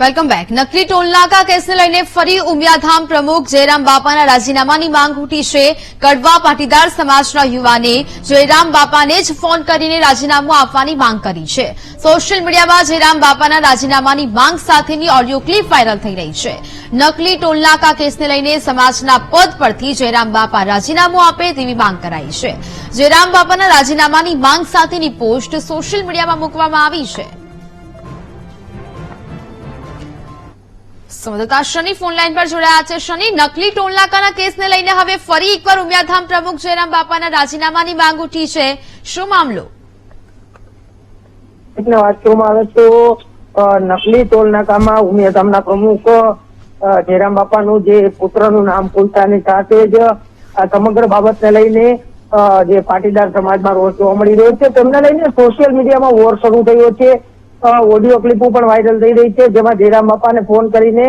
Welcome back. નકલી ટોલનાકા કેસને લઈને ફરી ઉમિયાધામ પ્રમુખ જયરામ બાપાના રાજીનામાની માંગ ઉઠી છે. કડવા પાટીદાર સમાજના યુવાને જયરામ બાપાને જ ફોન કરીને રાજીનામું આપવાની માંગ કરી છે. સોશિયલ મીડિયામાં જયરામ બાપાના રાજીનામાની માંગ સાથેની ઓડિયો ક્લિપ વાયરલ થઈ રહી છે. નકલી ટોલનાકા કેસને લઈને સમાજના પદ પરથી જયરામ બાપા રાજીનામું આપે તેવી માંગ કરાઈ છે. જયરામ બાપાના રાજીનામાની માંગ સાથેની પોસ્ટ સોશિયલ મીડિયામાં મૂકવામાં આવી છે. સંવાદદાતા શનિ ફોનલાઈન પર જોડાયા છે. શનિ, નકલી ટોલનાકાના કેસને લઈને હવે ફરી એકવાર ઉમિયાધામ પ્રમુખ જયરામ બાપાના રાજીનામાની માંગ ઉઠી છે. શું મામલો? એટલે વાત કરવામાં આવે તો નકલી ટોલનાકામાં ઉમિયાધામના પ્રમુખ જયરામ બાપાનું જે પુત્રનું નામ ખુલતાની સાથે જ આ સમગ્ર બાબતને લઈને જે પાટીદાર સમાજમાં રોષ જોવા મળી રહ્યો છે તેમને લઈને સોશિયલ મીડિયામાં વોર શરૂ થયો છે. ઓડિયો ક્લિપો પણ વાયરલ થઈ રહી છે, જેમાં જયરામ બાપાને ફોન કરીને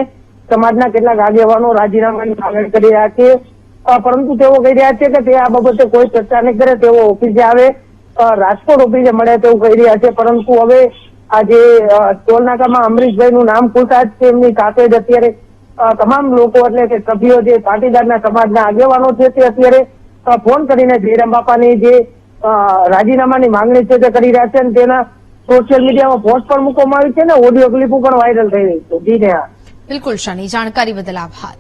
સમાજના કેટલાક આગેવાનો રાજીનામાની માંગણી કરી રહ્યા છે, પરંતુ તેઓ કહી રહ્યા છે કે તે આ બાબતે કોઈ ચર્ચા નહીં કરે, તેઓ ઓફિસે આવે, રાજકોટ ઓફિસે મળે તેવું કહી રહ્યા છે. પરંતુ હવે આ જે ટોલનાકામાં અમરીશભાઈનું નામ ખુલતા જ તેમની સાથે જ અત્યારે તમામ લોકો એટલે કે સભ્યો જે પાટીદારના સમાજના આગેવાનો છે તે અત્યારે ફોન કરીને જયરામ બાપાની જે રાજીનામાની માંગણી છે તે કરી રહ્યા છે અને તેના સોશિયલ મીડિયામાં પોસ્ટ પણ મૂકવામાં આવી છે ને ઓડિયો ક્લિપો પણ વાયરલ થઈ રહી છે. જી ને બિલકુલ શનિ, જાણકારી બદલ આભાર.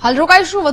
હાલ રોકાઈશું.